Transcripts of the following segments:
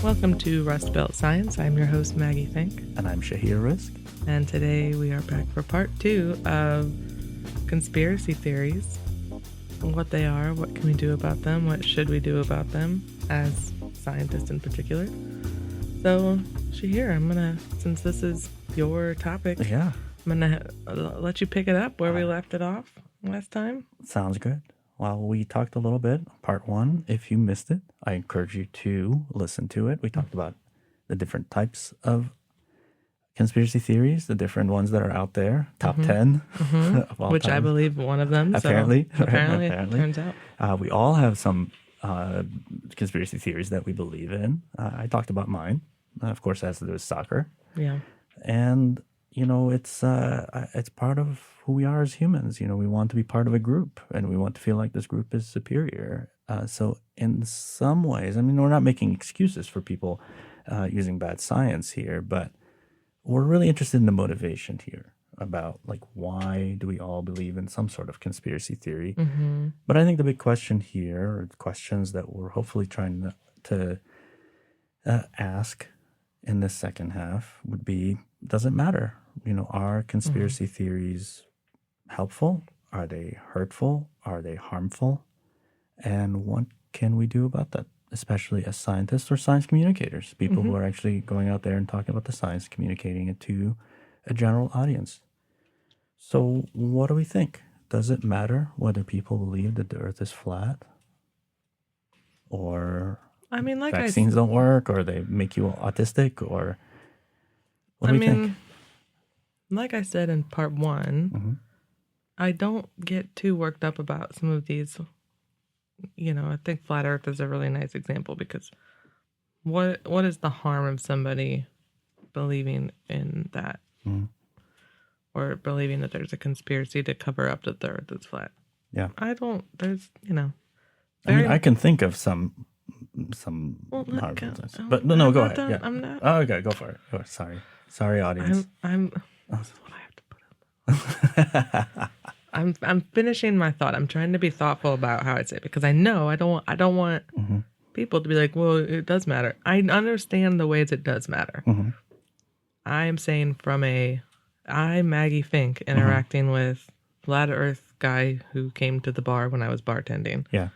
Welcome to Rust Belt Science. I'm your host, Maggie Fink. And I'm Shahir Risk. And today we are back for part 2 of conspiracy theories. What they are, what can we do about them, what should we do about them as scientists in particular. So, Shahir, since this is your topic, I'm going to let you pick it up where we left it off last time. Sounds good. Well, we talked a little bit, part 1. If you missed it, I encourage you to listen to it. We talked about the different types of conspiracy theories, the different ones that are out there, top 10 of all Which time. I believe one of them. Apparently. It turns out. We all have some conspiracy theories that we believe in. I talked about mine. Of course, it has to do with soccer. Yeah. And, it's part of who we are as humans. We want to be part of a group, and we want to feel like this group is superior. So in some ways, we're not making excuses for people using bad science here, but we're really interested in the motivation here about, why do we all believe in some sort of conspiracy theory? Mm-hmm. But I think the big question here, or the questions that we're hopefully trying to ask in this second half would be, does it matter? Are conspiracy theories helpful? Are they hurtful? Are they harmful? And what can we do about that, especially as scientists or science communicators, people who are actually going out there and talking about the science, communicating it to a general audience? So what do we think? Does it matter whether people believe that the earth is flat? Or vaccines don't work, or they make you autistic, or what do we think? Like I said in part 1, I don't get too worked up about some of these. I think flat earth is a really nice example, because what is the harm of somebody believing in that? Or believing that there's a conspiracy to cover up that the earth is flat? Yeah. I can think of some harmful things. But no, go ahead. Yeah. I'm not. Oh, okay, go for it. Sorry, audience. That's what I have to put up. I'm finishing my thought. I'm trying to be thoughtful about how I say it, because I know I don't want people to be like, well, it does matter. I understand the ways it does matter. I am saying I'm Maggie Fink interacting with flat earth guy who came to the bar when I was bartending. Yeah.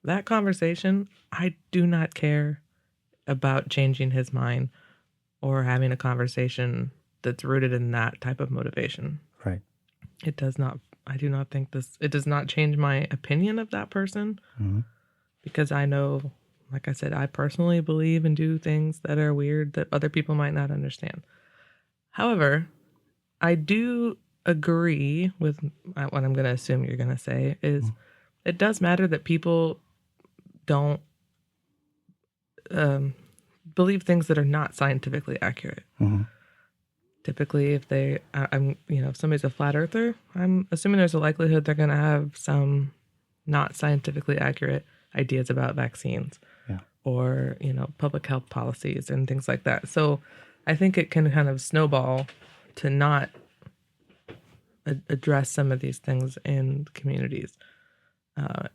That conversation, I do not care about changing his mind or having a conversation that's rooted in that type of motivation. Right. It does not. I do not think it does not change my opinion of that person, because I know, like I said, I personally believe and do things that are weird that other people might not understand. However, I do agree with what I'm going to assume you're going to say is it does matter that people don't believe things that are not scientifically accurate. Typically, if if somebody's a flat earther, I'm assuming there's a likelihood they're going to have some not scientifically accurate ideas about vaccines or, public health policies and things like that. So I think it can kind of snowball to not address some of these things in communities.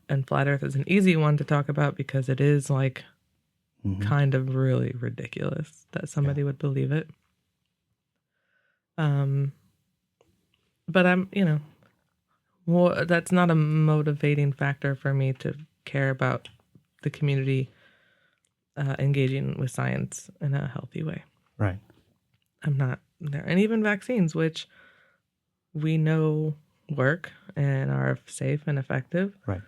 And flat earth is an easy one to talk about, because it is kind of really ridiculous that somebody would believe it. But that's not a motivating factor for me to care about the community engaging with science in a healthy way. Right. I'm not there. And even vaccines, which we know work and are safe and effective. Right.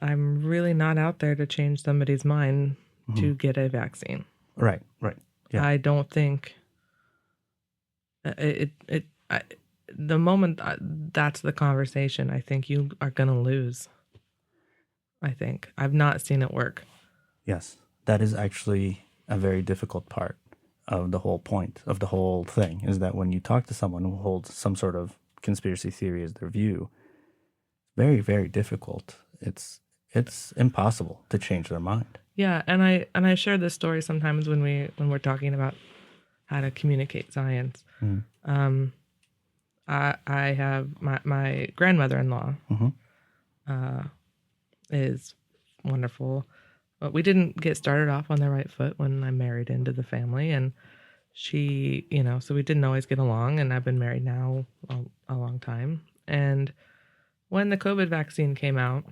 I'm really not out there to change somebody's mind to get a vaccine. Right. Yeah. I don't think the moment that's the conversation, I think you are going to lose. I think. I've not seen it work. Yes. That is actually a very difficult part of the whole point of the whole thing, is that when you talk to someone who holds some sort of conspiracy theory as their view, very, very difficult. It's impossible to change their mind. Yeah, and I share this story sometimes when we're talking about how to communicate science. I have my grandmother-in-law is wonderful. But we didn't get started off on the right foot when I married into the family, and she, so we didn't always get along, and I've been married now a long time. And when the COVID vaccine came out,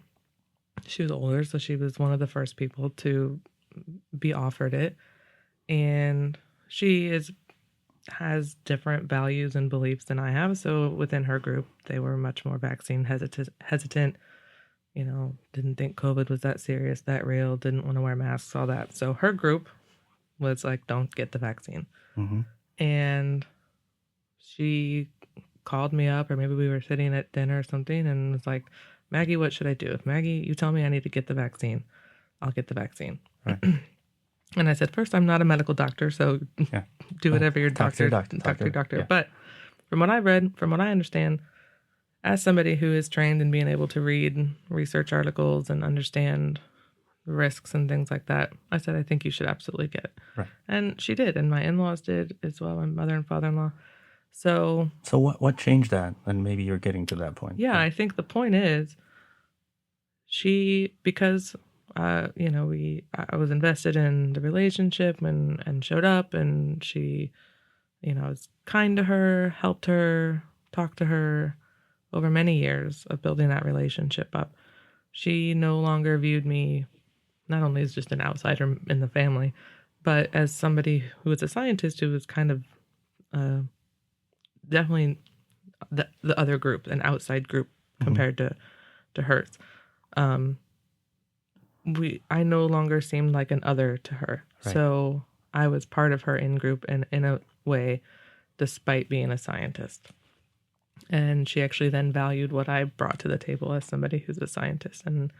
she was older, so she was one of the first people to be offered it. And she has different values and beliefs than I have. So within her group, they were much more vaccine hesitant. Didn't think COVID was that serious, that real, didn't want to wear masks, all that. So her group was like, don't get the vaccine. Mm-hmm. And she called me up, or maybe we were sitting at dinner or something, and was like, Maggie, what should I do? If Maggie, you tell me I need to get the vaccine, I'll get the vaccine. Right. And I said, first, I'm not a medical doctor, so do whatever your Talk to your doctor. Yeah. But from what I read, from what I understand, as somebody who is trained in being able to read research articles and understand risks and things like that, I said, I think you should absolutely get it. Right. And she did, and my in-laws did as well, my mother and father-in-law. So what changed that? And maybe you're getting to that point. Yeah, I think the point is because I was invested in the relationship and showed up, and she, was kind to her, helped her, talked to her over many years of building that relationship up. She no longer viewed me not only as just an outsider in the family, but as somebody who was a scientist who was kind of definitely the other group, an outside group compared to hers. I no longer seemed like an other to her. Right. So I was part of her in-group and in a way, despite being a scientist. And she actually then valued what I brought to the table as somebody who's a scientist. And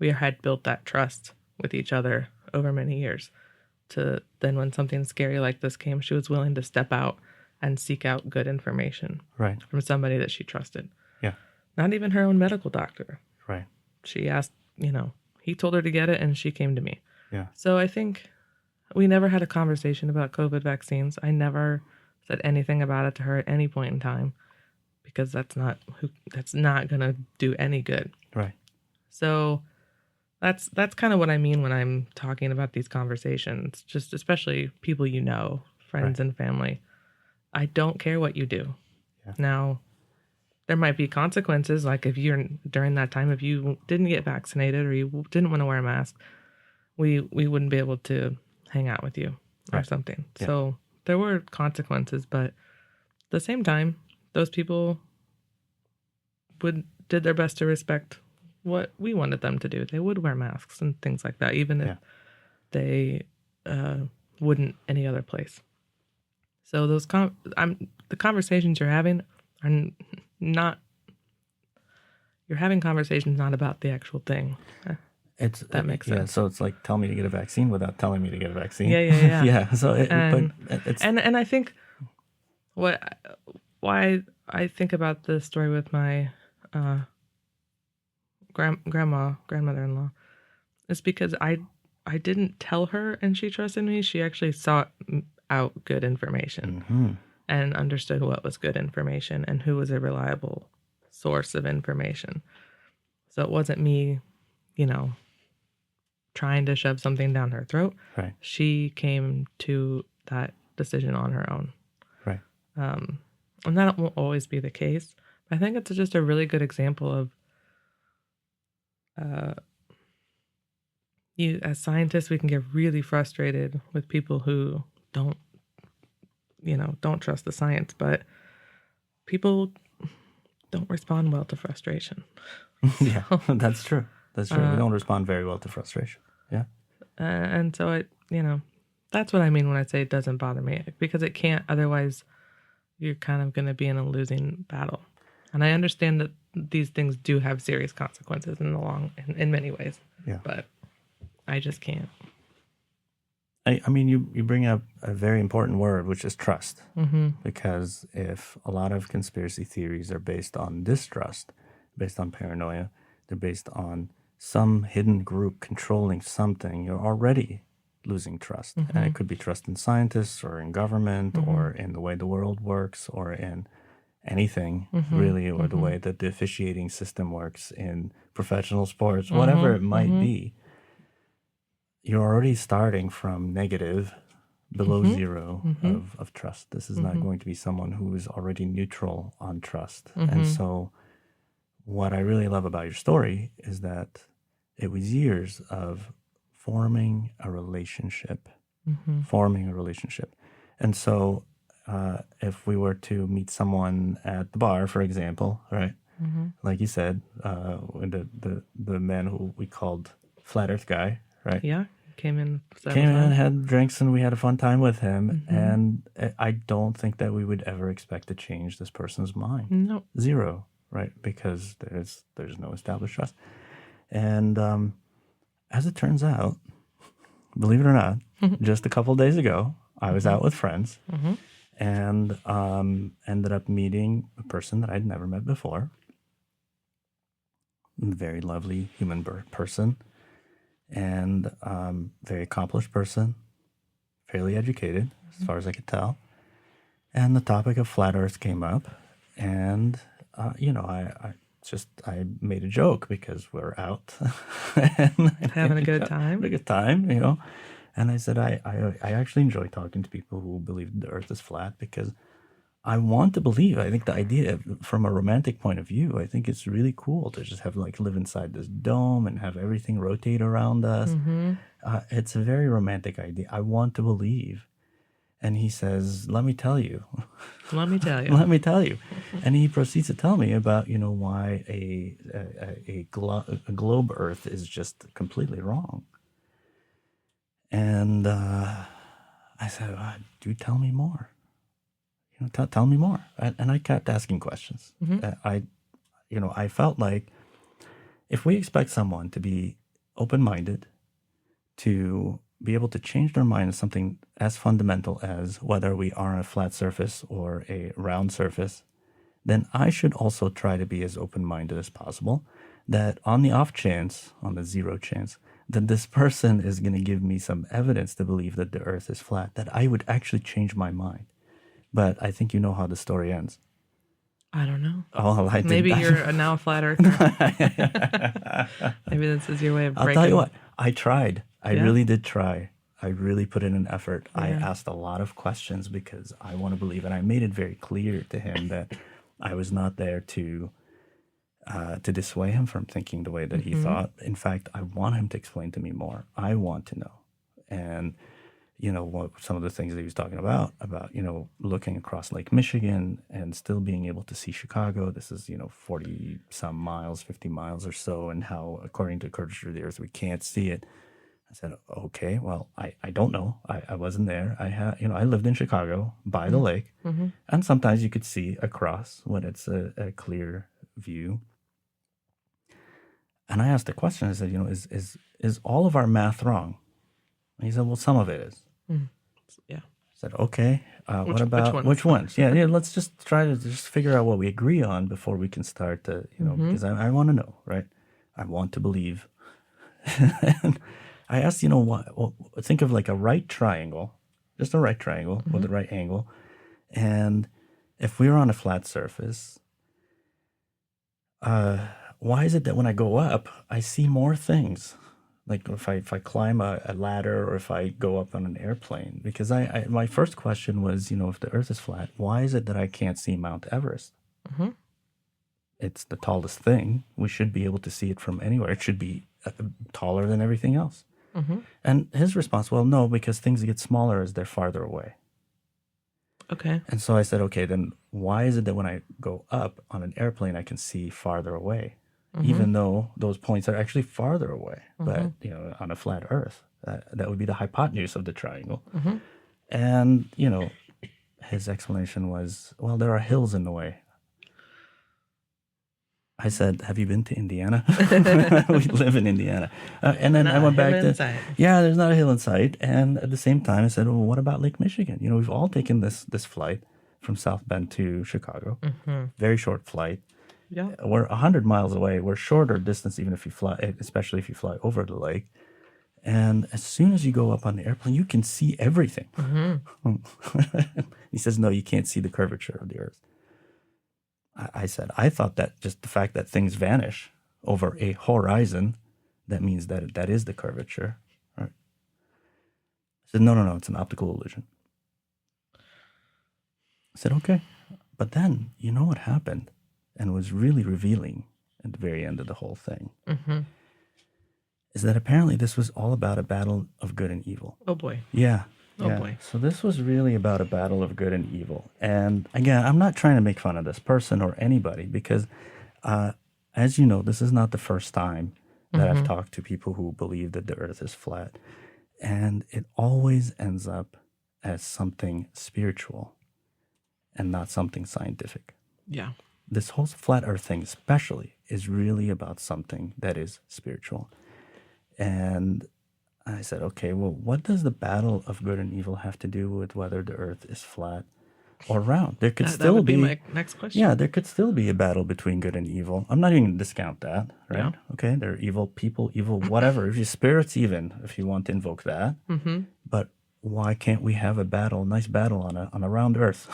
we had built that trust with each other over many years. To then when something scary like this came, she was willing to step out and seek out good information from somebody that she trusted. Yeah. Not even her own medical doctor. Right. She asked, he told her to get it, and she came to me. Yeah. So I think we never had a conversation about COVID vaccines. I never said anything about it to her at any point in time, because that's not going to do any good. Right. So that's kind of what I mean when I'm talking about these conversations, just especially people friends and family. I don't care what you do. Yeah. Now, there might be consequences, like if during that time, if you didn't get vaccinated or you didn't want to wear a mask, we wouldn't be able to hang out with you or something. Yeah. So there were consequences, but at the same time, those people did their best to respect what we wanted them to do. They would wear masks and things like that, even if they wouldn't any other place. So those the conversations you're having are not. You're having conversations not about the actual thing. That makes sense. Yeah, so it's like, tell me to get a vaccine without telling me to get a vaccine. Yeah. Yeah. So, and I think why I think about the story with my grandmother-in-law is because I didn't tell her and she trusted me. She actually sought out good information and understood what was good information and who was a reliable source of information. So it wasn't me, trying to shove something down her throat. Right. She came to that decision on her own. Right. And that won't always be the case. But I think it's just a really good example of as scientists, we can get really frustrated with people who don't trust the science, but people don't respond well to frustration. Yeah, that's true. That's true. We don't respond very well to frustration. Yeah. And so that's what I mean when I say it doesn't bother me, because it can't. Otherwise, you're kind of going to be in a losing battle. And I understand that these things do have serious consequences in many ways. Yeah. But I just can't. I mean, you bring up a very important word, which is trust. Mm-hmm. Because if a lot of conspiracy theories are based on distrust, based on paranoia, they're based on some hidden group controlling something, you're already losing trust. Mm-hmm. And it could be trust in scientists or in government or in the way the world works or in anything really, or the way that the officiating system works in professional sports, whatever it might be. you're already starting from negative, below zero of trust. This is not going to be someone who is already neutral on trust. And so what I really love about your story is that it was years of forming a relationship, forming a relationship. And so if we were to meet someone at the bar, for example, right? Like you said, the man who we called Flat Earth Guy, right? Yeah. Came in Came in, times. had drinks, and we had a fun time with him. And I don't think that we would ever expect to change this person's mind. No. Zero, right? Because there's no established trust. And as it turns out, believe it or not, just a couple of days ago, I was out with friends and ended up meeting a person that I'd never met before. A very lovely human person. And very accomplished person, fairly educated, as far as I could tell. And the topic of flat Earth came up, and I made a joke because we're out and Having a good time. having a good time, And I said I actually enjoy talking to people who believe the Earth is flat because I want to believe. I think the idea, from a romantic point of view, I think it's really cool to just have live inside this dome and have everything rotate around us. It's a very romantic idea. I want to believe. And he says, "Let me tell you." Let me tell you. Let me tell you. And he proceeds to tell me about why a globe Earth is just completely wrong. And I said, "Do tell me more. Tell me more." And I kept asking questions. I felt like if we expect someone to be open-minded, to be able to change their mind on something as fundamental as whether we are on a flat surface or a round surface, then I should also try to be as open-minded as possible, that on the off chance, on the zero chance, that this person is going to give me some evidence to believe that the Earth is flat, that I would actually change my mind. But I think you know how the story ends. I don't know. Oh, I did. Maybe you're now a flat earther. Maybe this is your way of breaking. I'll tell you what. I tried. I really did try. I really put in an effort. Yeah. I asked a lot of questions because I want to believe, and I made it very clear to him that I was not there to dissuade him from thinking the way that he thought. In fact, I want him to explain to me more. I want to know. And what some of the things that he was talking about, looking across Lake Michigan and still being able to see Chicago. This is, 40 some miles, 50 miles or so, and how, according to curvature of the Earth, we can't see it. I said, okay, well, I don't know. I wasn't there. I lived in Chicago by the lake, and sometimes you could see across when it's a clear view. And I asked the question, I said, is all of our math wrong? And he said, well, some of it is. Yeah. I said, okay, what about which ones? Yeah, let's just try to figure out what we agree on before we can start to, because I want to know, right? I want to believe. And I asked, think of like a right triangle, just a right triangle with the right angle. And if we were on a flat surface, why is it that when I go up, I see more things? Like if I climb a ladder or if I go up on an airplane, because my first question was, if the Earth is flat, why is it that I can't see Mount Everest? It's the tallest thing. We should be able to see it from anywhere. It should be taller than everything else. And his response, well, no, because things get smaller as they're farther away. Okay. And so I said, okay, then why is it that when I go up on an airplane, I can see farther away? Even though those points are actually farther away. But, on a flat Earth, that would be the hypotenuse of the triangle. And, his explanation was, well, there are hills in the way. I said, have you been to Indiana? We live in Indiana. And then I went back to, there's not a hill in sight. And at the same time, I said, well, what about Lake Michigan? We've all taken this flight from South Bend to Chicago. Very short flight. Yeah. We're 100 miles away. We're shorter distance, even if you fly, especially if you fly over the lake. And as soon as you go up on the airplane, you can see everything. He says, no, you can't see the curvature of the Earth. I said, I thought that just the fact that things vanish over a horizon, that means that is the curvature. Right? said, no, it's an optical illusion. I said, okay. But then, you know what happened and was really revealing at the very end of the whole thing is that apparently this was all about a battle of good and evil. Oh, boy. Yeah. Oh, boy. So this was really about a battle of good and evil. And again, I'm not trying to make fun of this person or anybody because, as you know, this is not the first time that I've talked to people who believe that the earth is flat. And it always ends up as something spiritual and not something scientific. Yeah. This whole flat earth thing especially is really about something that is spiritual. And I said, okay, well, what does the battle of good and evil have to do with whether the earth is flat or round? There could still that would be my next question. Yeah, there could still be a battle between good and evil. I'm not even going to discount that, right? Yeah. Okay, there are evil people, evil whatever. If your spirits even, if you want to invoke that. But why can't we have a battle, nice battle on a round earth?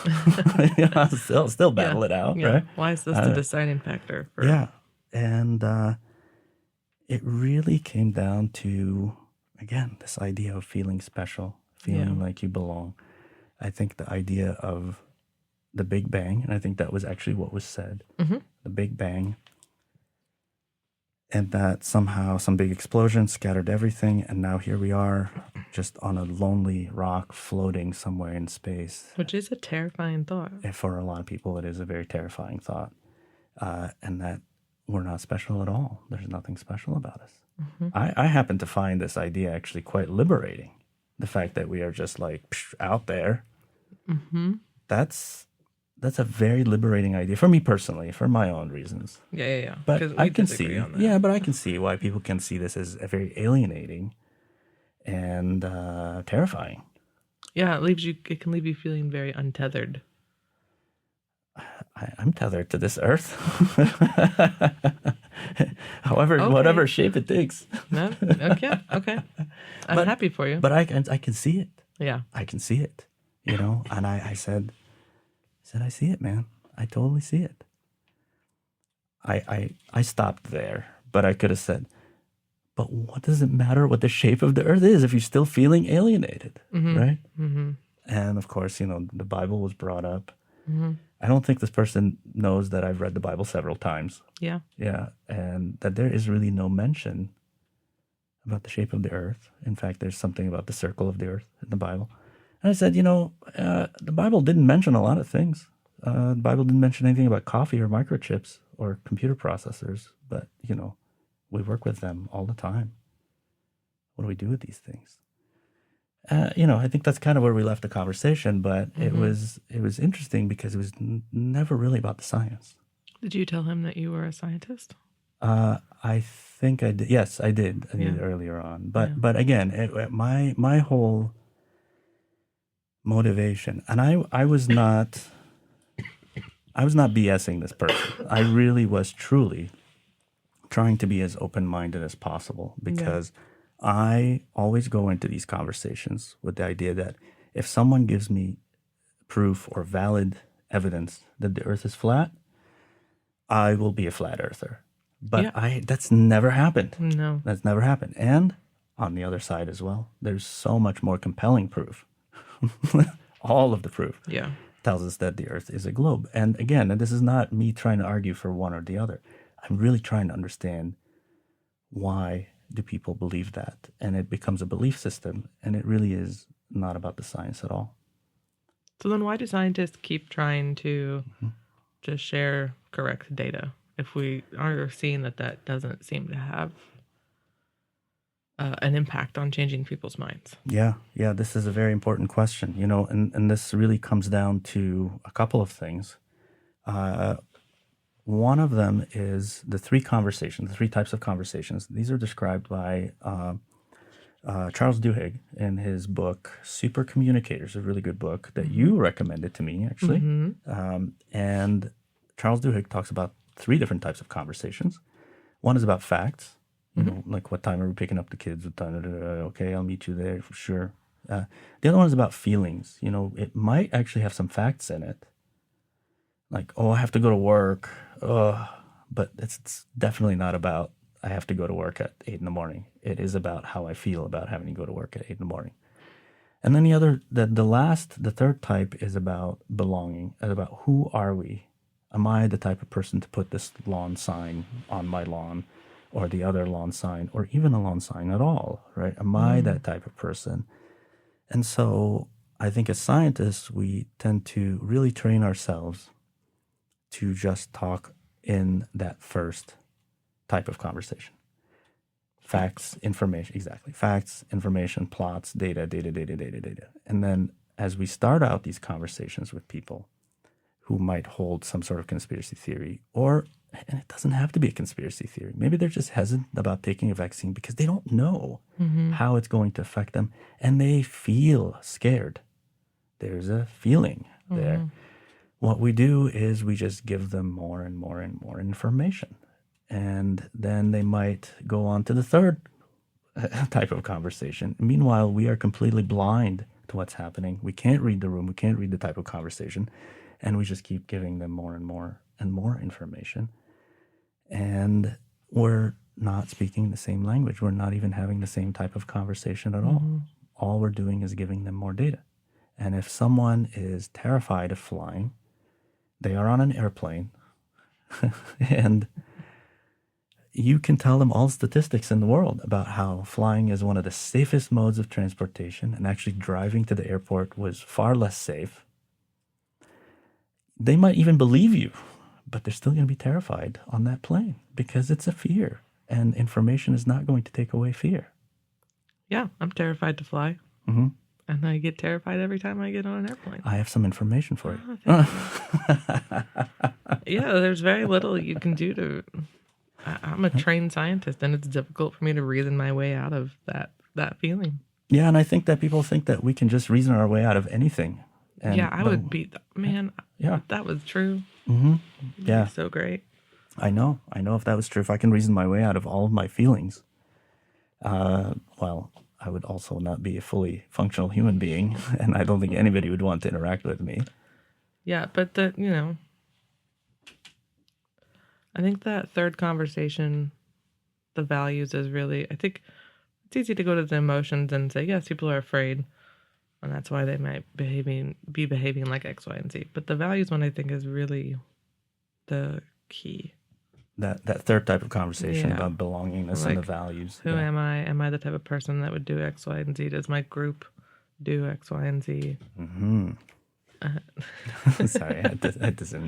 Still battle it out, right? Why is this the deciding factor? Yeah, and it really came down to, again, this idea of feeling special, feeling like you belong. I think the idea of the Big Bang, and I think that was actually what was said, the Big Bang, and that somehow some big explosion scattered everything, and now here we are just on a lonely rock floating somewhere in space. Which is a terrifying thought. And for a lot of people, it is a very terrifying thought, and that we're not special at all. There's nothing special about us. I happen to find this idea actually quite liberating. The fact that we are just like out there, that's a very liberating idea for me personally, for my own reasons. Yeah. But I can see, but I can see why people can see this as a very alienating and terrifying. Yeah, it can leave you feeling very untethered. I'm tethered to this earth. However, whatever shape it takes. No? Okay. I'm happy for you. But I can see it. Yeah. I can see it, and I said, I see it, man. I totally see it. I stopped there, but I could have said, but what does it matter what the shape of the earth is if you're still feeling alienated, right? And of course, the Bible was brought up. I don't think this person knows that I've read the Bible several times. Yeah. Yeah, and that there is really no mention about the shape of the earth. In fact, there's something about the circle of the earth in the Bible. And I said, the Bible didn't mention a lot of things. The Bible didn't mention anything about coffee or microchips or computer processors, but, we work with them all the time. What do we do with these things? I think that's kind of where we left the conversation, but it was interesting because it was never really about the science. Did you tell him that you were a scientist? I think I did. Yes, I did. I did earlier on. But again, my whole motivation, and I was not BSing this person. I really was truly trying to be as open-minded as possible because I always go into these conversations with the idea that if someone gives me proof or valid evidence that the earth is flat, I will be a flat earther. But that's never happened. No. That's never happened. And on the other side as well, there's so much more compelling proof. All of the proof tells us that the earth is a globe. And again, this is not me trying to argue for one or the other. I'm really trying to understand why do people believe that? And it becomes a belief system, and it really is not about the science at all. So then why do scientists keep trying to just share correct data if we are seeing that doesn't seem to have an impact on changing people's minds? Yeah, this is a very important question, and this really comes down to a couple of things. One of them is the three types of conversations. These are described by Charles Duhigg in his book, Super Communicators, a really good book that you recommended to me, actually. And Charles Duhigg talks about three different types of conversations. One is about facts, like what time are we picking up the kids? What time? Okay, I'll meet you there for sure. The other one is about feelings. It might actually have some facts in it. Like, I have to go to work. But it's definitely not about I have to go to work at 8 a.m. It is about how I feel about having to go to work at 8 a.m. And then the third type is about belonging, about who are we? Am I the type of person to put this lawn sign on my lawn, or the other lawn sign, or even a lawn sign at all, right? Am I that type of person? And so I think as scientists, we tend to really train ourselves to just talk in that first type of conversation. Facts, information, exactly. Facts, information, plots, data. And then as we start out these conversations with people who might hold some sort of conspiracy theory, and it doesn't have to be a conspiracy theory. Maybe they're just hesitant about taking a vaccine because they don't know how it's going to affect them, and they feel scared. There's a feeling there. What we do is we just give them more and more and more information. And then they might go on to the third type of conversation. Meanwhile, we are completely blind to what's happening. We can't read the room. We can't read the type of conversation. And we just keep giving them more and more and more information. And we're not speaking the same language. We're not even having the same type of conversation at all. All we're doing is giving them more data. And if someone is terrified of flying, they are on an airplane, and you can tell them all statistics in the world about how flying is one of the safest modes of transportation, and actually driving to the airport was far less safe. They might even believe you, but they're still going to be terrified on that plane because it's a fear, and information is not going to take away fear. Yeah, I'm terrified to fly. And I get terrified every time I get on an airplane. I have some information for you. Yeah, there's very little you can do to... I'm a trained scientist, and it's difficult for me to reason my way out of that feeling. Yeah, and I think that people think that we can just reason our way out of anything. And yeah, I would be... Man, yeah. if that was true. Yeah. So great. I know if that was true. If I can reason my way out of all of my feelings, well, I would also not be a fully functional human being, and I don't think anybody would want to interact with me. Yeah, but I think that third conversation, the values, is really, I think it's easy to go to the emotions and say, yes, people are afraid, and that's why they might be behaving like X, Y, and Z. But the values one, I think, is really the key. That third type of conversation about belongingness and the values. Who am I? Am I the type of person that would do X, Y, and Z? Does my group do X, Y, and Z? Sorry, I had to say.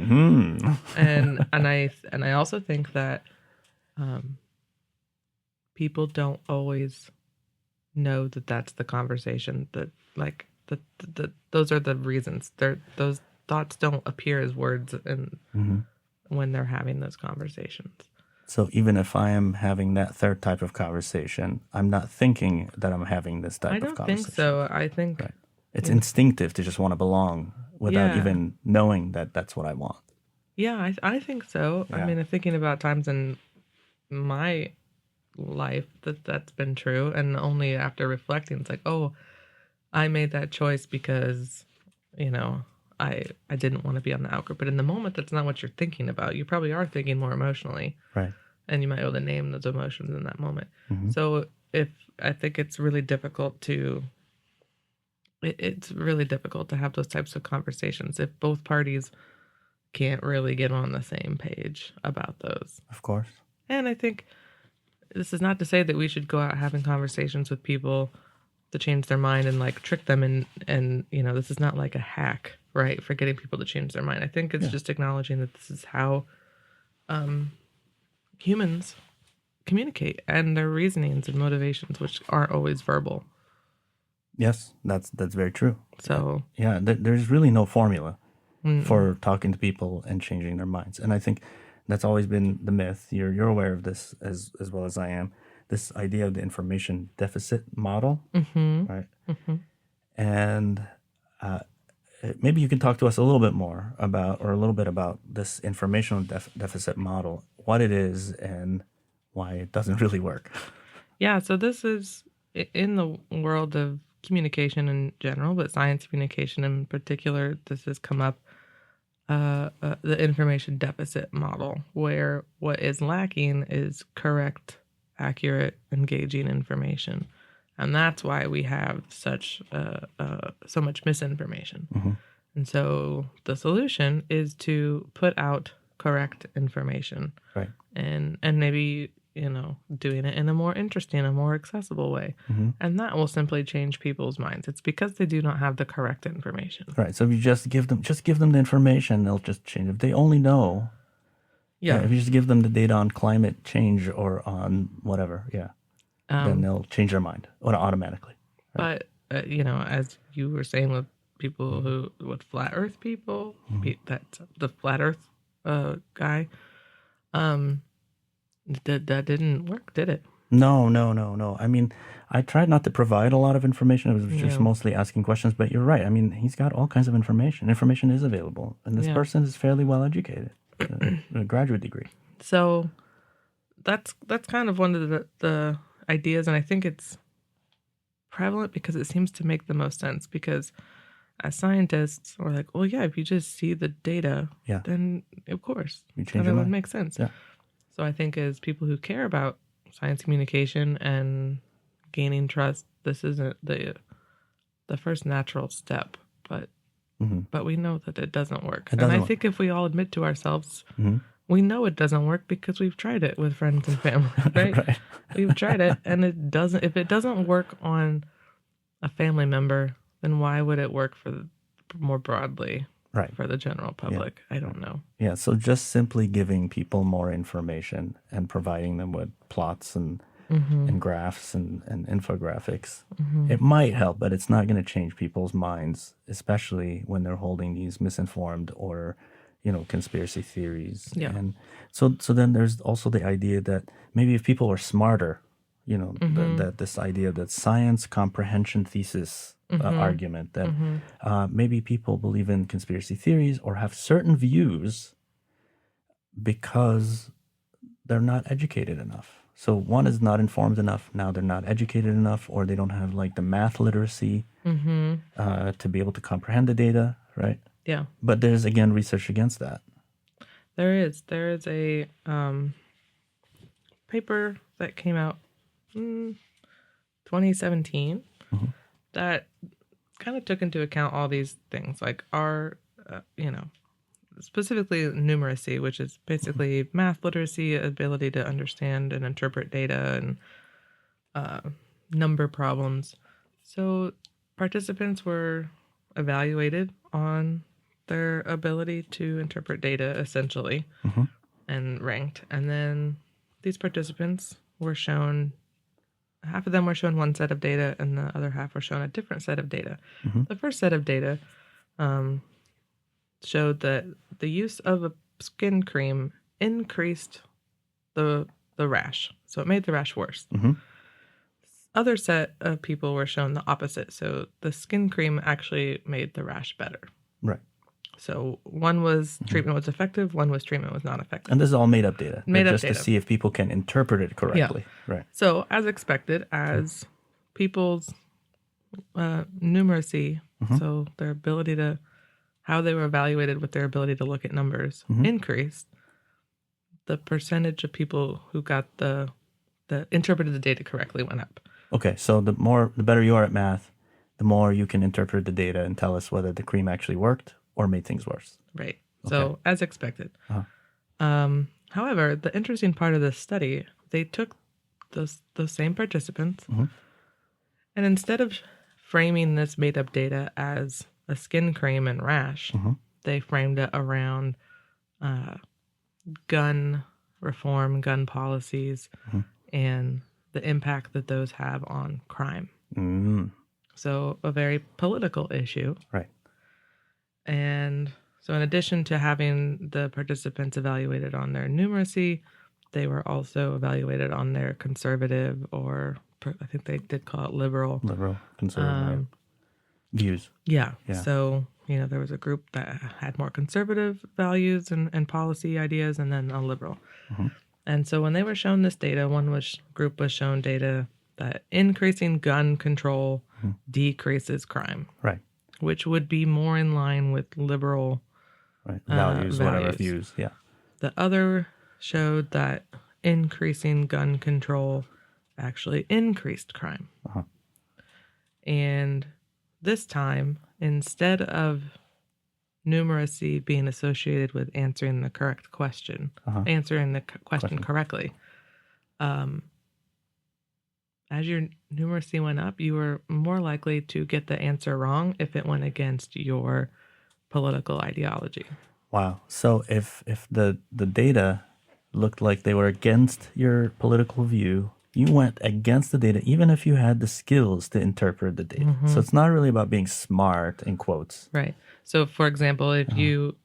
And I also think that people don't always know that that's the conversation. That those are the reasons. Those thoughts don't appear as words when they're having those conversations. So even if I am having that third type of conversation, I'm not thinking that I'm having this type of conversation. I don't think so. I think it's instinctive to just want to belong without even knowing that that's what I want. Yeah, I think so. Yeah. I mean, I'm thinking about times in my life that's been true, and only after reflecting, it's like, oh, I made that choice because, I didn't want to be on the outgroup. But in the moment, that's not what you're thinking about. You probably are thinking more emotionally. Right. And you might be able to name those emotions in that moment. So I think it's really difficult to... It's really difficult to have those types of conversations if both parties can't really get on the same page about those. Of course. And I think this is not to say that we should go out having conversations with people to change their mind and trick them and this is not like a hack, right, for getting people to change their mind. I think it's just acknowledging that this is how humans communicate, and their reasonings and motivations, which aren't always verbal. Yes, that's very true. So there's really no formula for talking to people and changing their minds, and I think that's always been the myth. You're aware of this as well as I am. This idea of the information deficit model, right? And maybe you can talk to us a little bit more about this informational deficit model, what it is, and why it doesn't really work. Yeah, so this is in the world of communication in general, but science communication in particular. This has come up, the information deficit model, where what is lacking is correct, accurate, engaging information. And that's why we have so much misinformation. And so the solution is to put out correct information. Right. And maybe, doing it in a more interesting, a more accessible way. And that will simply change people's minds. It's because they do not have the correct information. Right. So if you just give them the information, they'll just change. If they only know, if you just give them the data on climate change or on whatever, then they'll change their mind automatically. Right? But as you were saying with people with flat Earth people, that's the flat Earth guy. That didn't work, did it? No. I mean, I tried not to provide a lot of information. It was just mostly asking questions. But you're right. I mean, he's got all kinds of information. Information is available. And this person is fairly well educated, a graduate degree. So that's kind of one of the ideas. And I think it's prevalent because it seems to make the most sense. Because as scientists, we're like, well, yeah, if you just see the data, then of course, then it would make sense. Yeah. So I think as people who care about science communication and gaining trust, this isn't the first natural step, but we know that it doesn't work. I think if we all admit to ourselves, we know it doesn't work because we've tried it with friends and family, right? Right. We've tried it, and it doesn't. If it doesn't work on a family member, then why would it work more broadly? Right. For the general public. I don't know. Yeah, so just simply giving people more information and providing them with plots and graphs and infographics, it might help, but it's not going to change people's minds, especially when they're holding these misinformed or, conspiracy theories. Yeah. And so then there's also the idea that maybe if people are smarter, that this idea that science comprehension thesis argument that maybe people believe in conspiracy theories or have certain views because they're not educated enough. So one is not informed enough, now they're not educated enough, or they don't have like the math literacy to be able to comprehend the data, right? Yeah. But there's again research against that. There is a paper that came out 2017 that kind of took into account all these things, like our, specifically numeracy, which is basically math literacy, ability to understand and interpret data and number problems. So participants were evaluated on their ability to interpret data, essentially, and ranked. And then these participants were shown, half of them were shown one set of data and the other half were shown a different set of data. The first set of data showed that the use of a skin cream increased the rash. So it made the rash worse. Other set of people were shown the opposite. So the skin cream actually made the rash better. Right. So one was treatment was effective, one was treatment was not effective. And this is all made up data. Just to see if people can interpret it correctly. Yeah. Right. So as expected, as people's numeracy, so their ability to, how they were evaluated with their ability to look at numbers increased, the percentage of people who got the interpreted the data correctly went up. Okay, so the better you are at math, the more you can interpret the data and tell us whether the cream actually worked or made things worse. Right. So as expected. However, the interesting part of this study, they took the same participants, and instead of framing this made-up data as a skin cream and rash, they framed it around gun reform, gun policies, and the impact that those have on crime. So a very political issue. Right. And so in addition to having the participants evaluated on their numeracy, they were also evaluated on their conservative, or I think they did call it liberal, conservative views. Yeah. So, there was a group that had more conservative values and policy ideas, and then a liberal. And so when they were shown this data, group was shown data that increasing gun control decreases crime. Right. Which would be more in line with liberal values, whatever views. Yeah. The other showed that increasing gun control actually increased crime. And this time, instead of numeracy being associated with answering the correct question, answering the question correctly, as your numeracy went up, you were more likely to get the answer wrong if it went against your political ideology. Wow. So if the data looked like they were against your political view, you went against the data, even if you had the skills to interpret the data. So it's not really about being smart, in quotes. Right. So, for example, if you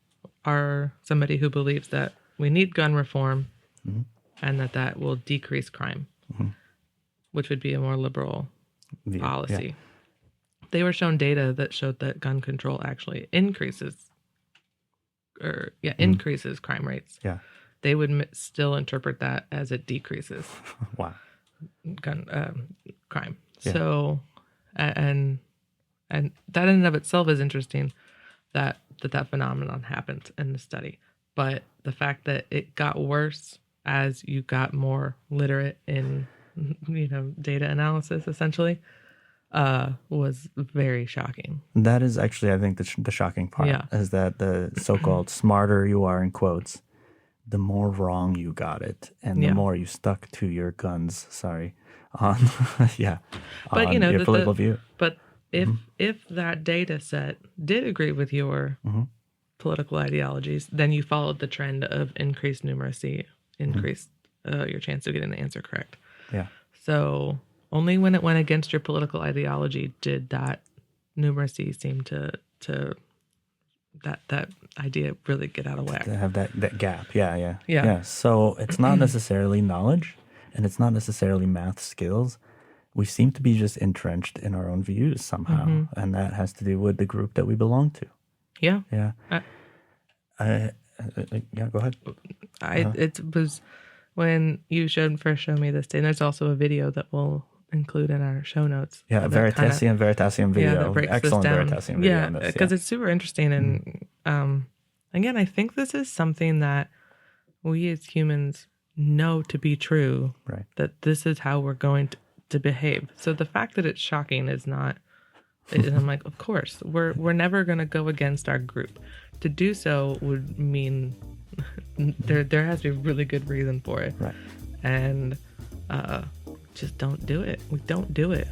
are somebody who believes that we need gun reform and that will decrease crime, which would be a more liberal policy. Yeah. They were shown data that showed that gun control actually increases crime rates. Yeah. They would still interpret that as it decreases. Wow. Gun crime. Yeah. So, and that in and of itself is interesting that phenomenon happened in the study. But the fact that it got worse as you got more literate in data analysis, essentially, was very shocking. That is actually, I think, the shocking part, is that the so-called smarter you are, in quotes, the more wrong you got it, and the more you stuck to your guns, on your political view. But if that data set did agree with your political ideologies, then you followed the trend of increased numeracy, increased your chance of getting the answer correct. Yeah. So only when it went against your political ideology did that numeracy seem to that idea really get out of whack. To have that gap. Yeah. So it's not necessarily knowledge, and it's not necessarily math skills. We seem to be just entrenched in our own views somehow, and that has to do with the group that we belong to. Yeah. Yeah. Go ahead. It was when you first showed me this day, and there's also a video that we'll include in our show notes. Yeah, Veritasium video. Yeah, that breaks Excellent this down. Veritasium video. Yeah, because it's super interesting. And again, I think this is something that we as humans know to be true, right? That this is how we're going to behave. So the fact that it's shocking is not, and I'm like, of course, we're never going to go against our group. To do so would mean there has to be a really good reason for it. Right. And just don't do it. We don't do it.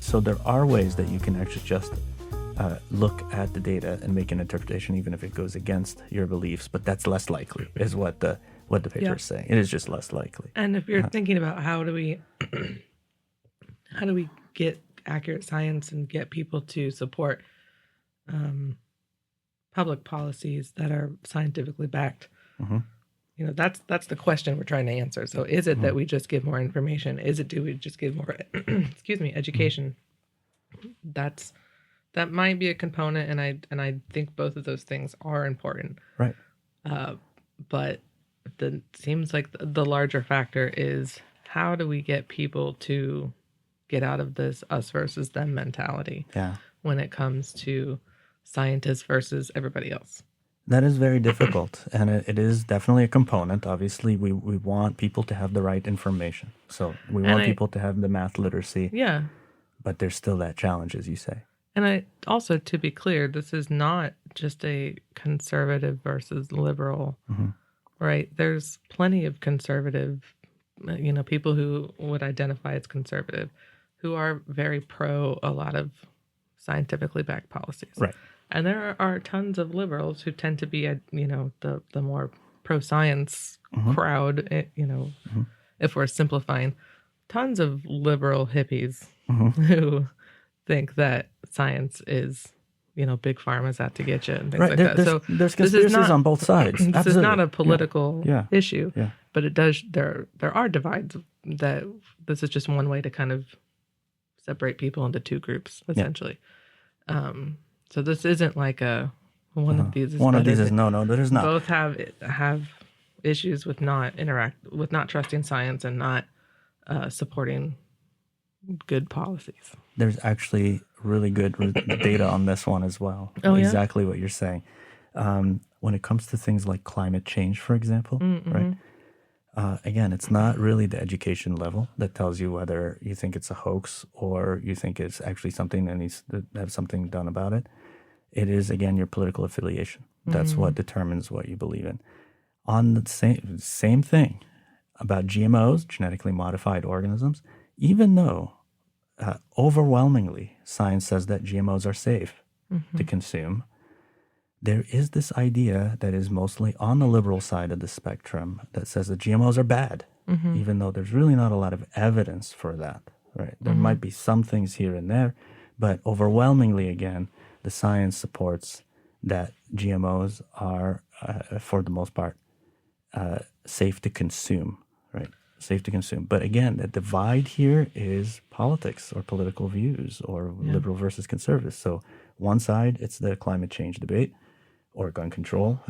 So there are ways that you can actually just look at the data and make an interpretation, even if it goes against your beliefs. But that's less likely, is what the paper is saying. It is just less likely. And if you're thinking about how do we get accurate science and get people to support public policies that are scientifically backed, that's the question we're trying to answer. So is it that we just give more information? Do we just give more education? That might be a component, and I think both of those things are important. Right. But it seems like the larger factor is how do we get people to get out of this us versus them mentality when it comes to scientists versus everybody else. That is very difficult, and it is definitely a component. Obviously, we want people to have the right information. So we want people to have the math literacy. Yeah. But there's still that challenge, as you say. And also, to be clear, this is not just a conservative versus liberal, right? There's plenty of conservative, people who would identify as conservative, who are very pro a lot of scientifically backed policies. Right. And there are tons of liberals who tend to be, the more pro-science crowd, if we're simplifying. Tons of liberal hippies who think that science is, big pharma's out to get you and things like that. So there's conspiracies on both sides. This Absolutely. is not a political issue, Yeah. but it does. There are divides that this is just one way to kind of separate people into two groups, essentially. So this isn't like one of these. One of these is no. There's not. Both have issues with not trusting science and not supporting good policies. There's actually really good data on this one as well. Oh, yeah? Exactly what you're saying. When it comes to things like climate change, for example, right? Again, it's not really the education level that tells you whether you think it's a hoax or you think it's actually something that needs to have something done about it. It is, again, your political affiliation. That's what determines what you believe in. On the same thing about GMOs, genetically modified organisms, even though overwhelmingly science says that GMOs are safe to consume, there is this idea that is mostly on the liberal side of the spectrum that says that GMOs are bad, even though there's really not a lot of evidence for that, right? There might be some things here and there, but overwhelmingly, again, the science supports that GMOs are, for the most part, safe to consume, right? Safe to consume. But again, the divide here is politics or political views or liberal versus conservative. So one side, it's the climate change debate or gun control,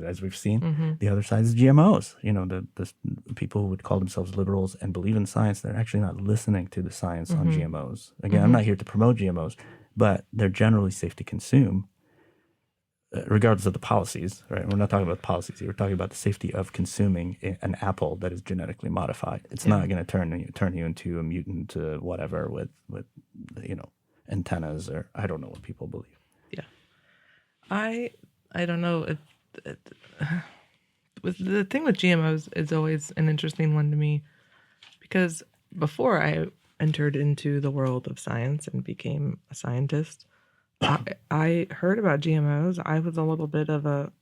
as we've seen. The other side is GMOs. You know, the people who would call themselves liberals and believe in science, they're actually not listening to the science on GMOs. Again, I'm not here to promote GMOs, but they're generally safe to consume, regardless of the policies, right? We're not talking about policies here. We're talking about the safety of consuming an apple that is genetically modified. It's not going to turn you into a mutant, whatever, with antennas, or I don't know what people believe. Yeah, I don't know. With the thing with GMOs is always an interesting one to me, because before I entered into the world of science and became a scientist, I heard about GMOs. I was a little bit of a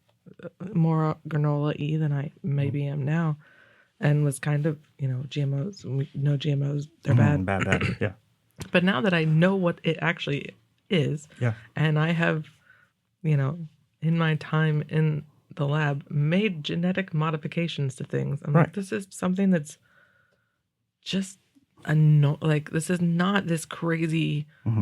more granola-y than I maybe am now, and was kind of, GMOs. We know GMOs, they're bad. Bad, yeah. But now that I know what it actually is, and I have, in my time in the lab, made genetic modifications to things, I'm like, this is something that's just this is not this crazy, this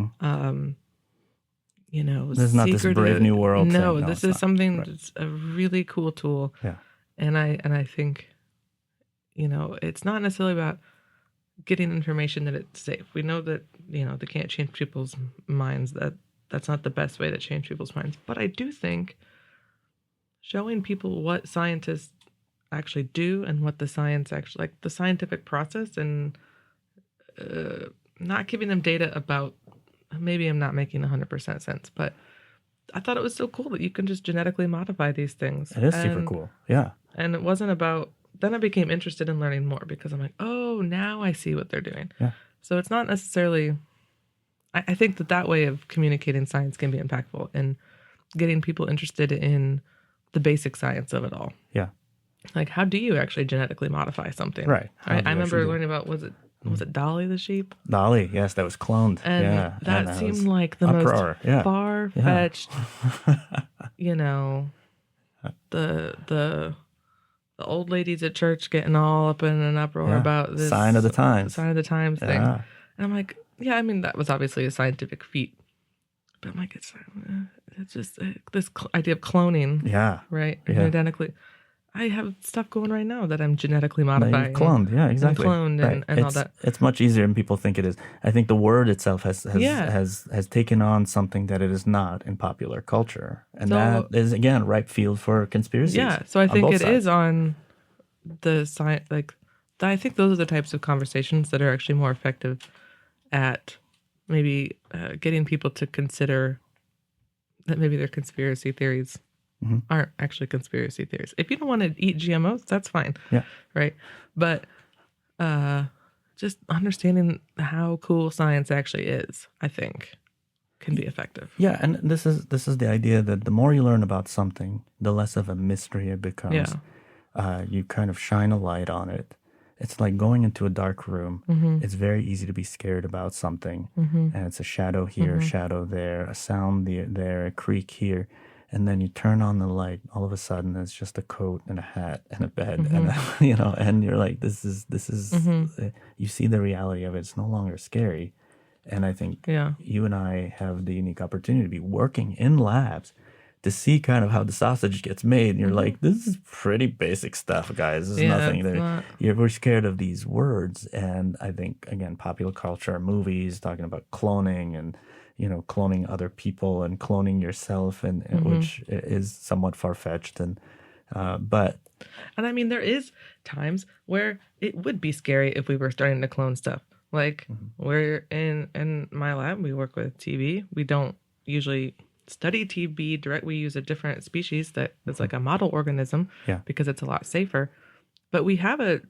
is not this brave new world thing. No, this is something that's a really cool tool. Yeah. And I think, it's not necessarily about getting information that it's safe. We know that, they can't change people's minds. That's not the best way to change people's minds. But I do think showing people what scientists actually do and what the science actually, like the scientific process, and not giving them data about, maybe I'm not making 100% sense, but I thought it was so cool that you can just genetically modify these things. It is super cool. Yeah. And it wasn't about, then I became interested in learning more, because I'm like, oh, now I see what they're doing. Yeah. So it's not necessarily, I think that way of communicating science can be impactful and getting people interested in the basic science of it all. Yeah. Like, how do you actually genetically modify something? Right. I remember learning about, was it Dolly the sheep? Dolly, yes, that was cloned. And that seemed like the uproar. Most far-fetched, the old ladies at church getting all up in an uproar about this sign of the times thing. And I'm like, that was obviously a scientific feat, but I'm like, it's just this idea of cloning. Yeah. Right. Yeah. Identically. I have stuff going right now that I'm genetically modifying. Cloned, yeah, exactly. And cloned and all that. It's much easier than people think it is. I think the word itself has taken on something that it is not in popular culture. And that is, again, ripe field for conspiracies. Yeah, so I think it is on the science. I think those are the types of conversations that are actually more effective at maybe getting people to consider that maybe their conspiracy theories aren't actually conspiracy theories. If you don't want to eat GMOs, that's fine. Yeah. Right. But just understanding how cool science actually is, I think, can be effective. Yeah, and this is the idea that the more you learn about something, the less of a mystery it becomes. Yeah. You kind of shine a light on it. It's like going into a dark room. It's very easy to be scared about something. And it's a shadow here, a shadow there, a sound there, a creak here. And then you turn on the light. All of a sudden, it's just a coat and a hat and a bed, and and you're like, this is. You see the reality of it. It's no longer scary, and I think you and I have the unique opportunity to be working in labs to see kind of how the sausage gets made. And you're like, this is pretty basic stuff, guys. There's nothing there. We're scared of these words. And I think, again, popular culture, movies, talking about cloning and, cloning other people and cloning yourself, and which is somewhat far-fetched. And I mean, there is times where it would be scary if we were starting to clone stuff. Like, we're in my lab, we work with TB. We don't usually study TB direct. We use a different species that is like a model organism because it's a lot safer. But we have an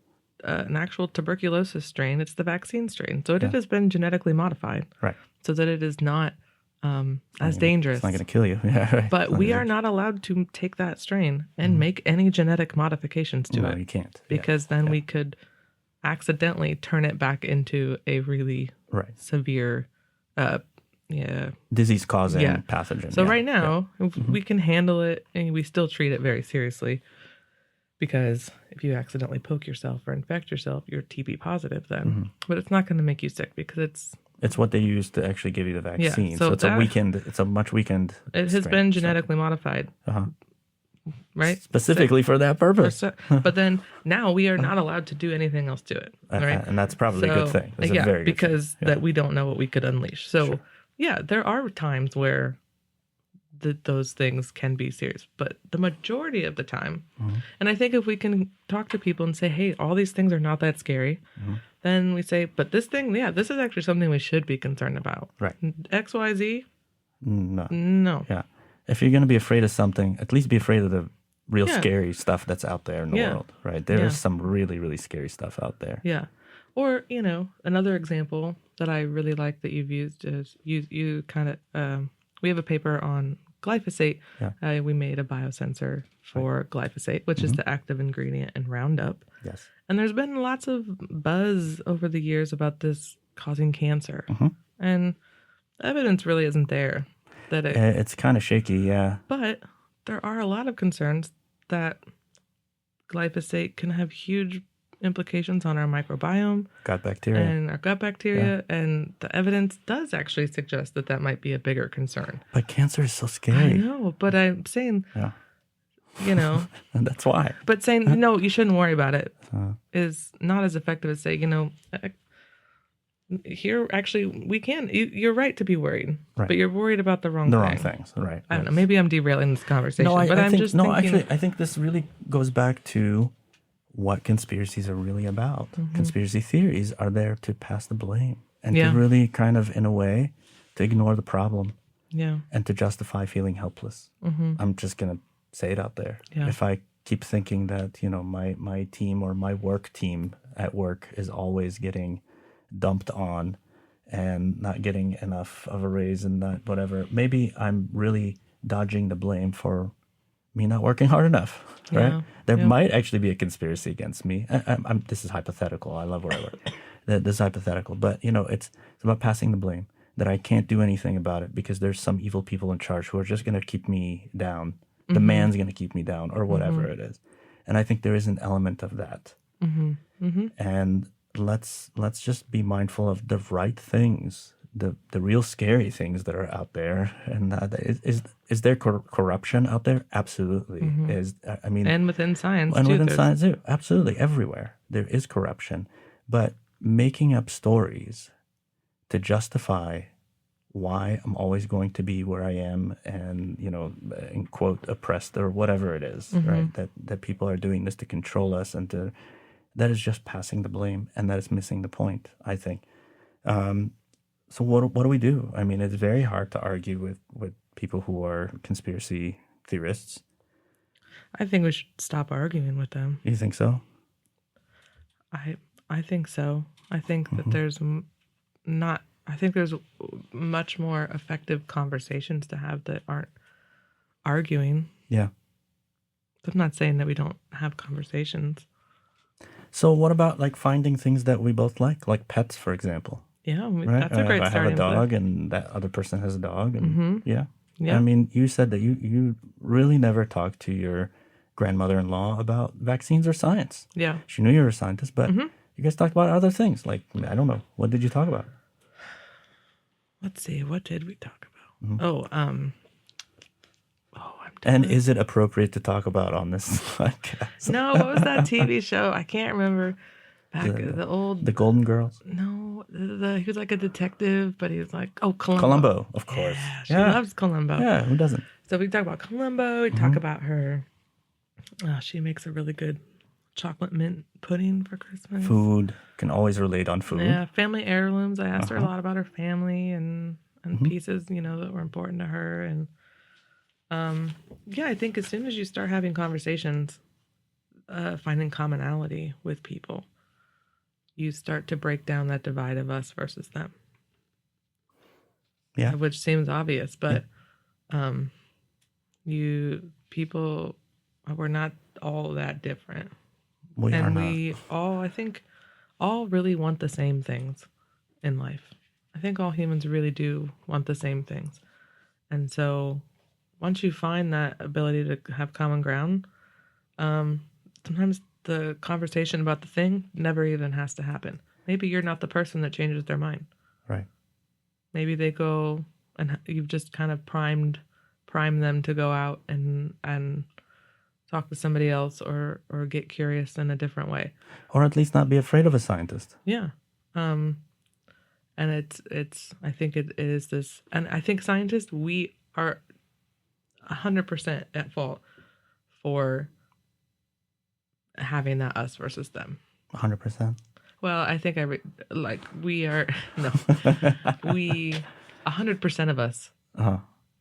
actual tuberculosis strain. It's the vaccine strain. So it has been genetically modified. Right. So that it is not as dangerous. It's not going to kill you. Yeah, right. But we are not allowed to take that strain and make any genetic modifications to it. No, you can't. Because then we could accidentally turn it back into a really severe disease-causing pathogen. So right now, we can handle it, and we still treat it very seriously. Because if you accidentally poke yourself or infect yourself, you're TB positive then. But it's not going to make you sick because it's what they use to actually give you the vaccine. Yeah, so it's a much weakened. It has been genetically modified. Right? Specifically for that purpose. But then now we are not allowed to do anything else to it. Right? And that's probably a good thing. That's a very good because thing. That we don't know what we could unleash. So there are times where those things can be serious, but the majority of the time, and I think if we can talk to people and say, hey, all these things are not that scary, then we say, but this thing, this is actually something we should be concerned about. Right. XYZ? No. Yeah. If you're going to be afraid of something, at least be afraid of the real scary stuff that's out there in the world, right? There is some really, really scary stuff out there. Yeah. Or, another example that I really like that you've used is you kind of, we have a paper on glyphosate. Yeah. We made a biosensor for glyphosate, which is the active ingredient in Roundup. Yes. And there's been lots of buzz over the years about this causing cancer. And evidence really isn't there. That it's kind of shaky, yeah. But there are a lot of concerns that glyphosate can have huge implications on our microbiome, gut bacteria, and our gut bacteria, and the evidence does actually suggest that might be a bigger concern. But cancer is so scary. I know, but I'm saying, and that's why. But saying no, you shouldn't worry about it is not as effective as saying, here actually we can. You're right to be worried, but you're worried about the wrong things, right? I don't know. Maybe I'm derailing this conversation, but I'm just thinking. Actually, I think this really goes back to what conspiracies are really about. Conspiracy theories are there to pass the blame and to really kind of, in a way, to ignore the problem and to justify feeling helpless. I'm just going to say it out there. If I keep thinking that, my team or my work team at work is always getting dumped on and not getting enough of a raise and that whatever, maybe I'm really dodging the blame for me not working hard enough, right? There might actually be a conspiracy against me. This is hypothetical. I love where I work. This is hypothetical. But, it's about passing the blame, that I can't do anything about it because there's some evil people in charge who are just going to keep me down. The man's going to keep me down or whatever it is. And I think there is an element of that. And let's just be mindful of the right things, the real scary things that are out there. And is there corruption out there? Absolutely. And within science and too. Within science too. Absolutely. Everywhere there is corruption. But making up stories to justify why I'm always going to be where I am and, in quote, oppressed or whatever it is, right? That people are doing this to control us and that is just passing the blame, and that is missing the point, I think. So what do we do? I mean, it's very hard to argue with people who are conspiracy theorists. I think we should stop arguing with them. You think so? I think so. I think that there's there's much more effective conversations to have that aren't arguing. Yeah. I'm not saying that we don't have conversations. So what about like finding things that we both like pets, for example? Yeah, that's a great starting point. I have a dog and that other person has a dog. And yeah. I mean, you said that you really never talked to your grandmother-in-law about vaccines or science. Yeah. She knew you were a scientist, but you guys talked about other things. Like, I don't know. What did you talk about? Let's see. What did we talk about? I'm And is it appropriate to talk about on this podcast? No, what was that TV show? I can't remember. The Golden Girls? No, he was like a detective, but he was like, Columbo. Columbo, of course. Yeah, she loves Columbo. Yeah, who doesn't? So we talk about Columbo. We talk about her. She makes a really good chocolate mint pudding for Christmas. Food. Can always relate on food. Yeah, family heirlooms. I asked her a lot about her family and pieces, that were important to her. And I think as soon as you start having conversations, finding commonality with people, you start to break down that divide of us versus them. Yeah. Which seems obvious, but we're not all that different. We all, I think, all really want the same things in life. I think all humans really do want the same things. And so once you find that ability to have common ground, sometimes the conversation about the thing never even has to happen. Maybe you're not the person that changes their mind. Right. Maybe they go and you've just kind of primed them to go out and talk to somebody else or get curious in a different way. Or at least not be afraid of a scientist. Yeah. And it's I think it is this, and I think scientists, we are 100% at fault for having that us versus them. 100%. Well, I think we are, no, 100% of us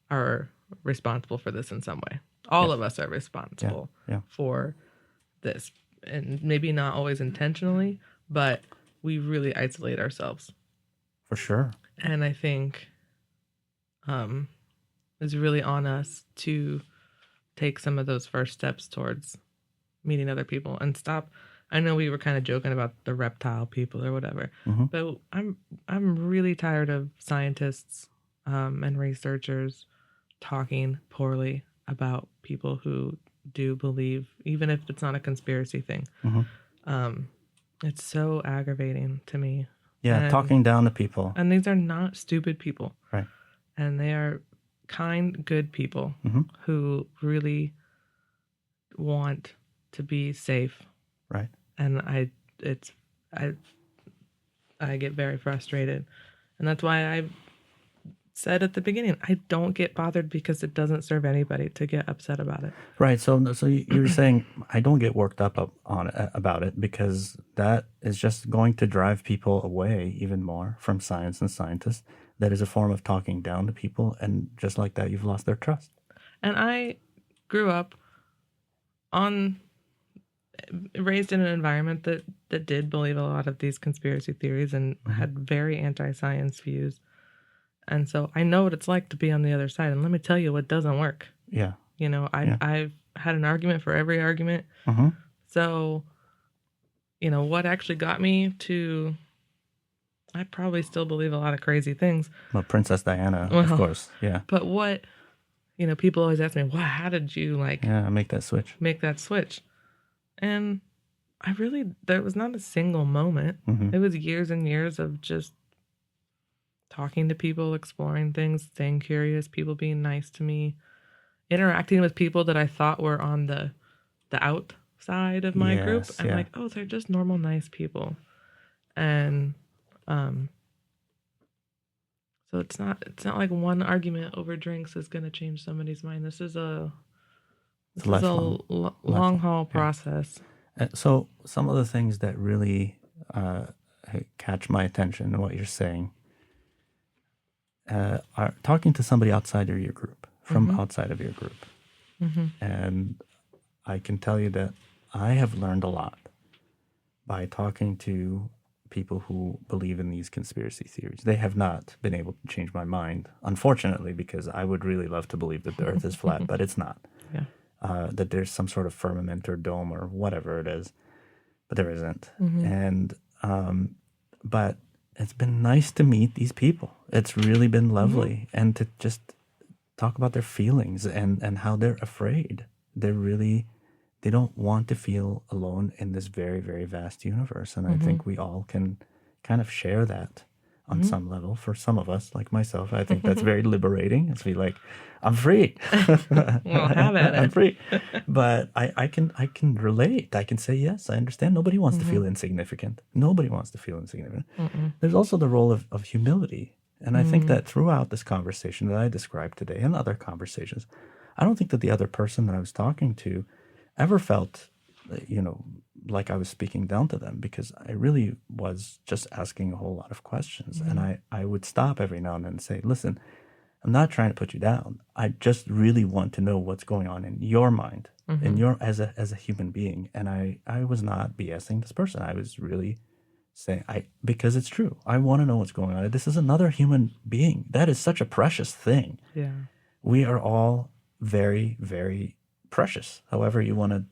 are responsible for this in some way. All of us are responsible for this, and maybe not always intentionally, but we really isolate ourselves. For sure. And I think it's really on us to take some of those first steps towards meeting other people and stop. I know we were kind of joking about the reptile people or whatever, but I'm really tired of scientists and researchers talking poorly about people who do believe, even if it's not a conspiracy thing. It's so aggravating to me. Yeah, talking down to people. And these are not stupid people. Right. And they are kind, good people who really want to be safe. Right. And I get very frustrated. And that's why I said at the beginning, I don't get bothered because it doesn't serve anybody to get upset about it. Right. So you're saying I don't get worked up on it, about it, because that is just going to drive people away even more from science and scientists. That is a form of talking down to people, and just like that, you've lost their trust. And I grew up raised in an environment that did believe a lot of these conspiracy theories and had very anti-science views. And so I know what it's like to be on the other side. And let me tell you what doesn't work. Yeah. I've had an argument for every argument. So, what actually got me to, I probably still believe a lot of crazy things. Well, Princess Diana, of course. Yeah. But what, people always ask me, well, how did you make that switch? And there was not a single moment. It was years and years of just talking to people, exploring things, staying curious, people being nice to me, interacting with people that I thought were on the outside of my group. I'm like, they're just normal, nice people. And so it's not like one argument over drinks is going to change somebody's mind. This is a long haul process. So some of the things that really catch my attention in what you're saying are talking to somebody outside of your group, from outside of your group. And I can tell you that I have learned a lot by talking to people who believe in these conspiracy theories. They have not been able to change my mind, unfortunately, because I would really love to believe that the earth is flat, but it's not. Yeah. That there's some sort of firmament or dome or whatever it is, but there isn't. And but it's been nice to meet these people. It's really been lovely, and to just talk about their feelings and how they're afraid. They don't want to feel alone in this very, very vast universe. And I think we all can kind of share that on some level. For some of us, like myself, I think that's very liberating. It's be like, I'm free. Well, have at it. I'm free. But I can relate. I can say, yes, I understand. Nobody wants to feel insignificant. Nobody wants to feel insignificant. There's also the role of humility. And I think that throughout this conversation that I described today and other conversations, I don't think that the other person that I was talking to ever felt, like I was speaking down to them, because I really was just asking a whole lot of questions. And I would stop every now and then and say, listen, I'm not trying to put you down. I just really want to know what's going on in your mind, in your as a human being. And I was not BSing this person. I was really saying, because it's true. I want to know what's going on. This is another human being. That is such a precious thing. Yeah. We are all very, very precious, however you want to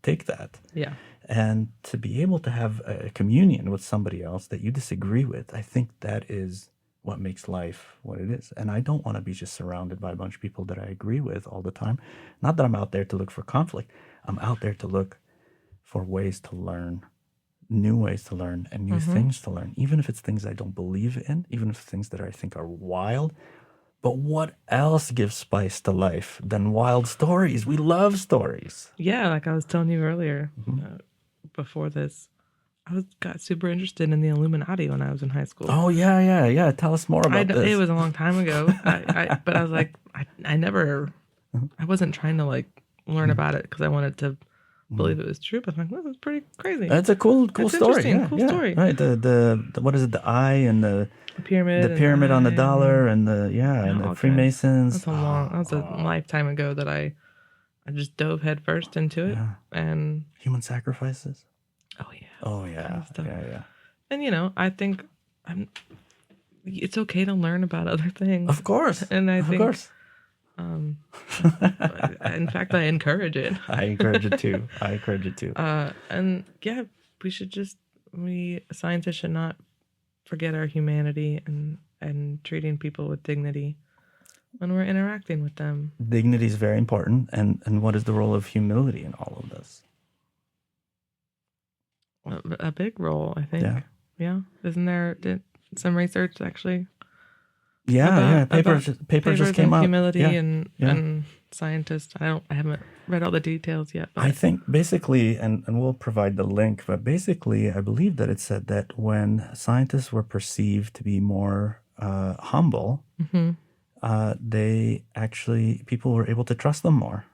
take that. Yeah. And to be able to have a communion with somebody else that you disagree with, I think that is what makes life what it is. And I don't want to be just surrounded by a bunch of people that I agree with all the time. Not that I'm out there to look for conflict. I'm out there to look for ways to learn, new ways to learn, and new things to learn, even if it's things I don't believe in, even if it's things that I think are wild. But what else gives spice to life than wild stories? We love stories. Yeah, like I was telling you earlier, before this, got super interested in the Illuminati when I was in high school. Oh, yeah. Tell us more about this. It was a long time ago, but I was like, I wasn't trying to like learn about it because I wanted to believe it was true. But I'm like, well, this is pretty crazy. It's a cool story. Cool story. Right. The what is it? The eye and the pyramid on the dollar and the Freemasons. That was a lifetime ago that I just dove headfirst into it. And human sacrifices. Oh yeah. Yeah. And I think it's okay to learn about other things. Of course. And I think, of course. In fact, I encourage it. I encourage it too. And yeah, scientists should not forget our humanity and treating people with dignity when we're interacting with them. Dignity is very important. And what is the role of humility in all of this? A big role, I think. Yeah. Isn't there some research actually? Papers just came out. Humility and scientists. I haven't read all the details yet. But I think basically, and we'll provide the link, but basically I believe that it said that when scientists were perceived to be more humble, people were able to trust them more.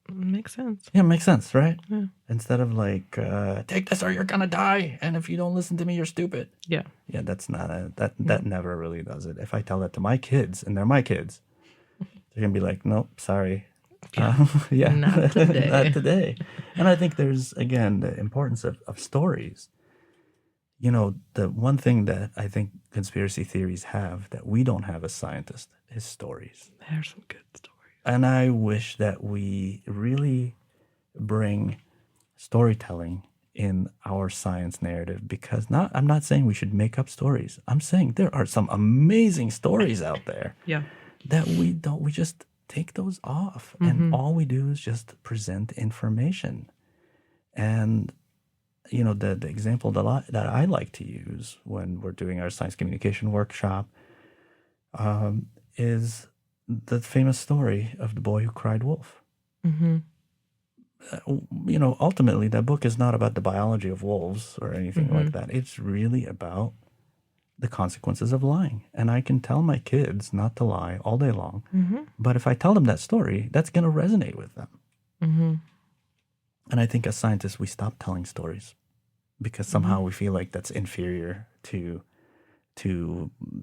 Makes sense. Yeah, it makes sense, right? Yeah. Instead of like, take this or you're gonna die, and if you don't listen to me, you're stupid. Yeah. Yeah, that's not that never really does it. If I tell that to my kids, and they're my kids, they're gonna be like, nope, sorry. Not today. Not today. And I think there's, again, the importance of stories. The one thing that I think conspiracy theories have that we don't have as scientists is stories. There's some good stories. And I wish that we really bring storytelling in our science narrative, because I'm not saying we should make up stories. I'm saying there are some amazing stories out there that we just take those off. And all we do is just present information. And, the example that I like to use when we're doing our science communication workshop is the famous story of the boy who cried wolf. Ultimately, that book is not about the biology of wolves or anything like that. It's really about the consequences of lying. And I can tell my kids not to lie all day long. But if I tell them that story, that's going to resonate with them. And I think as scientists, we stop telling stories because somehow we feel like that's inferior to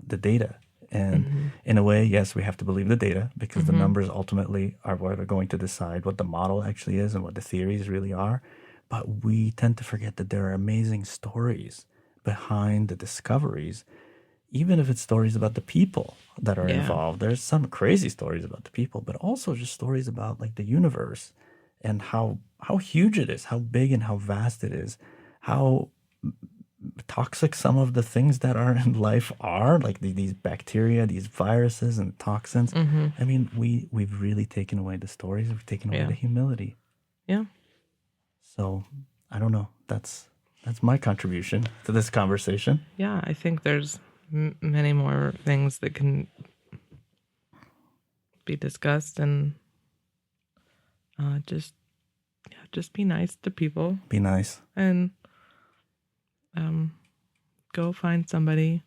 the data. And in a way, yes, we have to believe the data because the numbers ultimately are what are going to decide what the model actually is and what the theories really are. But we tend to forget that there are amazing stories behind the discoveries, even if it's stories about the people that are involved. There's some crazy stories about the people, but also just stories about like the universe and how huge it is, how big and how vast it is, how toxic some of the things that are in life are, like these bacteria, these viruses and toxins. I mean, we've really taken away the stories. We've taken away the humility. Yeah. So I don't know. That's my contribution to this conversation. Yeah, I think there's many more things that can be discussed, and just be nice to people. Be nice. And go find somebody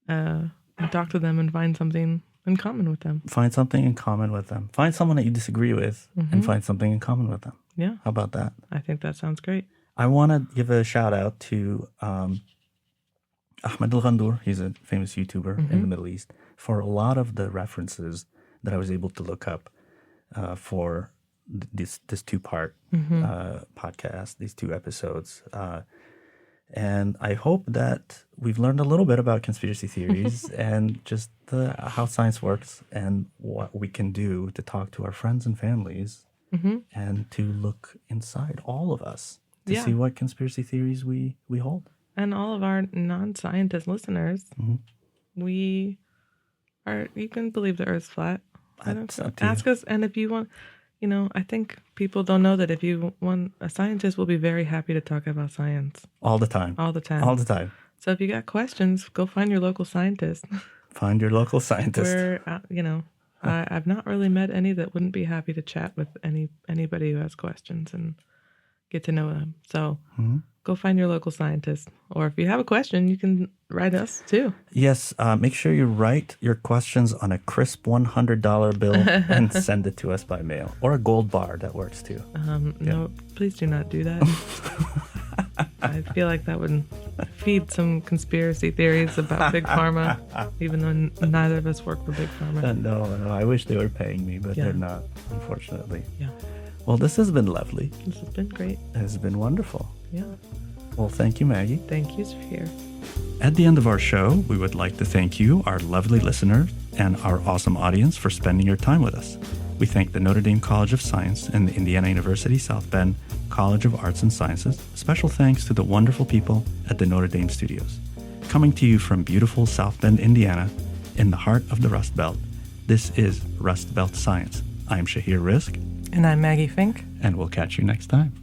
and talk to them and find something in common with them. Find something in common with them. Find someone that you disagree with and find something in common with them. Yeah. How about that? I think that sounds great. I want to give a shout out to Ahmed Al-Ghandour. He's a famous YouTuber in the Middle East, for a lot of the references that I was able to look up for this two-part podcast, these 2 episodes. And I hope that we've learned a little bit about conspiracy theories and just how science works and what we can do to talk to our friends and families and to look inside all of us to see what conspiracy theories we hold. And all of our non-scientist listeners, you can believe the Earth's flat. Ask us, and if you want... I think people don't know that if you want, a scientist will be very happy to talk about science. All the time. All the time. All the time. So if you got questions, go find your local scientist. Find your local scientist. I've not really met any that wouldn't be happy to chat with anybody who has questions and get to know them. So go find your local scientist. Or if you have a question, you can write us too. Yes. Make sure you write your questions on a crisp $100 bill and send it to us by mail. Or a gold bar. That works too. No, please do not do that. I feel like that would feed some conspiracy theories about Big Pharma, even though neither of us work for Big Pharma. No, I wish they were paying me, but they're not, unfortunately. Yeah. Well, this has been lovely. This has been great. It has been wonderful. Yeah. Well, thank you, Maggie. Thank you, Sophia. At the end of our show, we would like to thank you, our lovely listeners, and our awesome audience for spending your time with us. We thank the Notre Dame College of Science and the Indiana University South Bend College of Arts and Sciences. Special thanks to the wonderful people at the Notre Dame Studios. Coming to you from beautiful South Bend, Indiana, in the heart of the Rust Belt, this is Rust Belt Science. I'm Shahir Rizk. And I'm Maggie Fink. And we'll catch you next time.